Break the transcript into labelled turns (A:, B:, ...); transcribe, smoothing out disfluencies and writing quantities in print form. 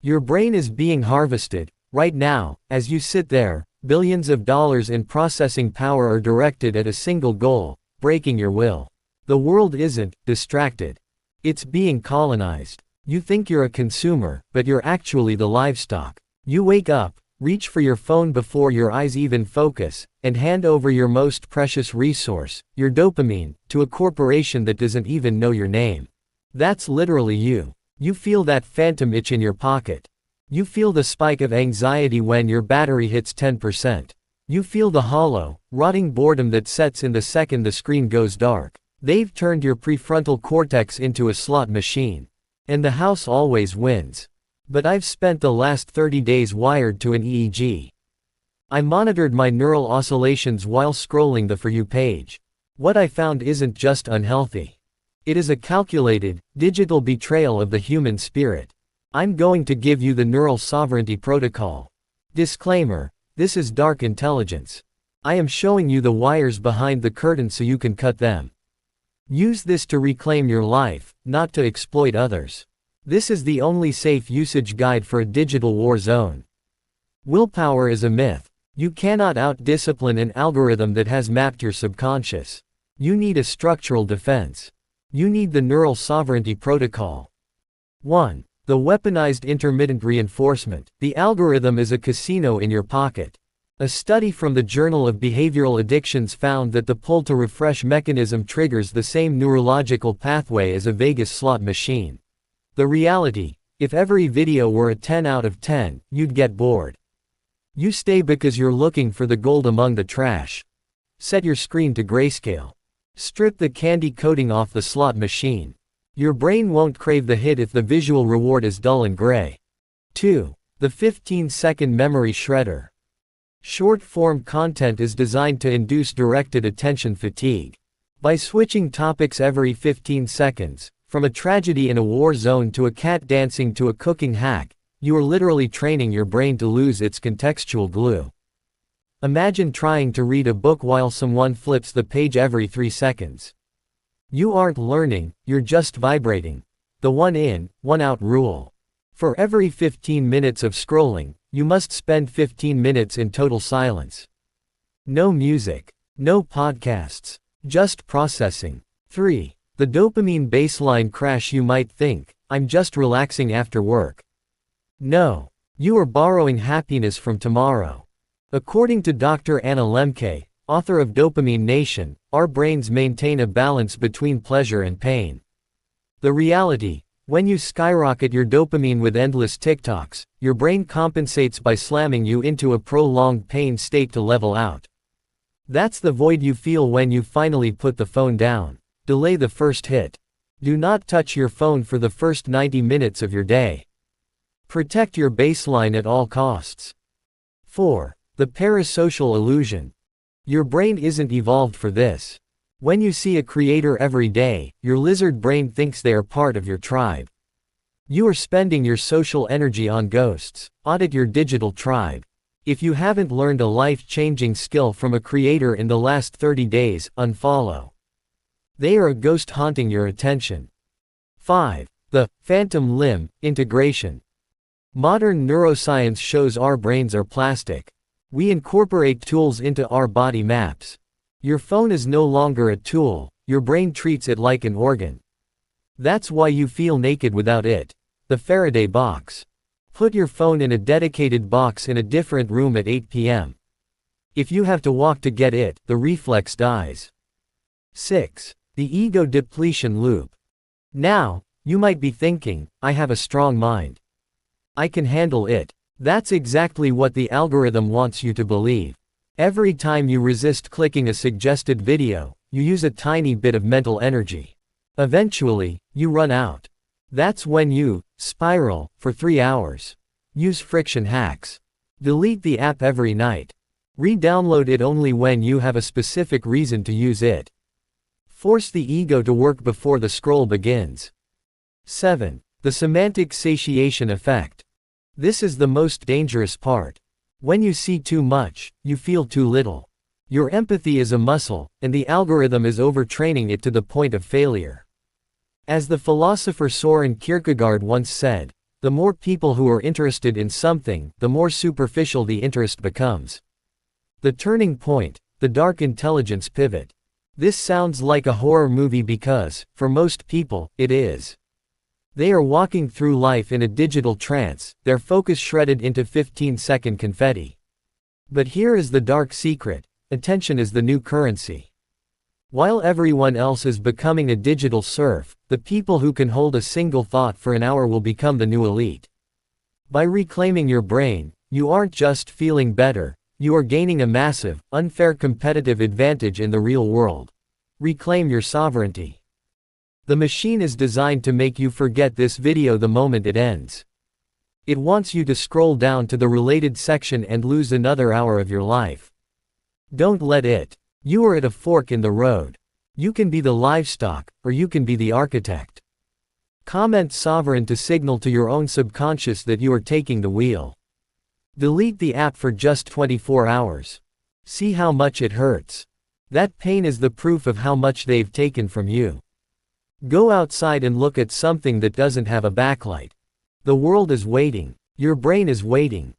A: Your brain is being harvested. Right now, as you sit there, billions of dollars in processing power are directed at a single goal: breaking your will. The world isn't distracted. It's being colonized. You think you're a consumer, but you're actually the livestock. You wake up, reach for your phone before your eyes even focus, and hand over your most precious resource, your dopamine, to a corporation that doesn't even know your name. That's literally you. You feel that phantom itch in your pocket. You feel the spike of anxiety when your battery hits 10%. You feel the hollow, rotting boredom that sets in the second the screen goes dark. They've turned your prefrontal cortex into a slot machine. And the house always wins. But I've spent the last 30 days wired to an EEG. I monitored my neural oscillations while scrolling the For You page. What I found isn't just unhealthy. It is a calculated, digital betrayal of the human spirit. I'm going to give you the neural sovereignty protocol. Disclaimer: this is dark intelligence. I am showing you the wires behind the curtain so you can cut them. Use this to reclaim your life, not to exploit others. This is the only safe usage guide for a digital war zone. Willpower is a myth. You cannot out-discipline an algorithm that has mapped your subconscious. You need a structural defense. You need the neural sovereignty protocol. 1. The weaponized intermittent reinforcement. The algorithm is a casino in your pocket. A study from the Journal of Behavioral Addictions found that the pull-to-refresh mechanism triggers the same neurological pathway as a Vegas slot machine. The reality: if every video were a 10 out of 10, you'd get bored. You stay because you're looking for the gold among the trash. Set your screen to grayscale. Strip the candy coating off the slot machine. Your brain won't crave the hit if the visual reward is dull and gray. 2. The 15-second memory shredder. Short-form content is designed to induce directed attention fatigue. By switching topics every 15 seconds, from a tragedy in a war zone to a cat dancing to a cooking hack, you are literally training your brain to lose its contextual glue. Imagine trying to read a book while someone flips the page every 3 seconds. You aren't learning, you're just vibrating. The one in, one out rule. For every 15 minutes of scrolling, you must spend 15 minutes in total silence. No music. No podcasts. Just processing. 3. The dopamine baseline crash. You might think, I'm just relaxing after work. No. You are borrowing happiness from tomorrow. According to Dr. Anna Lemke, author of Dopamine Nation, our brains maintain a balance between pleasure and pain. The reality: when you skyrocket your dopamine with endless TikToks, your brain compensates by slamming you into a prolonged pain state to level out. That's the void you feel when you finally put the phone down. Delay the first hit. Do not touch your phone for the first 90 minutes of your day. Protect your baseline at all costs. 4. The parasocial illusion. Your brain isn't evolved for this. When you see a creator every day, your lizard brain thinks they are part of your tribe. You are spending your social energy on ghosts. Audit your digital tribe. If you haven't learned a life-changing skill from a creator in the last 30 days, unfollow. They are a ghost haunting your attention. 5. The phantom limb integration. Modern neuroscience shows our brains are plastic. We incorporate tools into our body maps. Your phone is no longer a tool, your brain treats it like an organ. That's why you feel naked without it. The Faraday Box. Put your phone in a dedicated box in a different room at 8 p.m. If you have to walk to get it, the reflex dies. 6. The ego depletion loop. Now, you might be thinking, I have a strong mind. I can handle it. That's exactly what the algorithm wants you to believe. Every time you resist clicking a suggested video, you use a tiny bit of mental energy. Eventually, you run out. That's when you spiral for 3 hours. Use Friction Hacks. Delete the app every night. Re-download it only when you have a specific reason to use it. Force the ego to work before the scroll begins. 7. The semantic satiation effect. This is the most dangerous part. When you see too much, you feel too little. Your empathy is a muscle, and the algorithm is overtraining it to the point of failure. As the philosopher Soren Kierkegaard once said, The more people who are interested in something, the more superficial the interest becomes. The turning point, the dark intelligence pivot. This sounds like a horror movie because, for most people, it is. They are walking through life in a digital trance, their focus shredded into 15-second confetti. But here is the dark secret: attention is the new currency. While everyone else is becoming a digital serf, the people who can hold a single thought for an hour will become the new elite. By reclaiming your brain, you aren't just feeling better, you are gaining a massive, unfair competitive advantage in the real world. Reclaim your sovereignty. The machine is designed to make you forget this video the moment it ends. It wants you to scroll down to the related section and lose another hour of your life. Don't let it. You are at a fork in the road. You can be the livestock, or you can be the architect. Comment sovereign to signal to your own subconscious that you are taking the wheel. Delete the app for just 24 hours. See how much it hurts. That pain is the proof of how much they've taken from you. Go outside and look at something that doesn't have a backlight. The world is waiting. Your brain is waiting.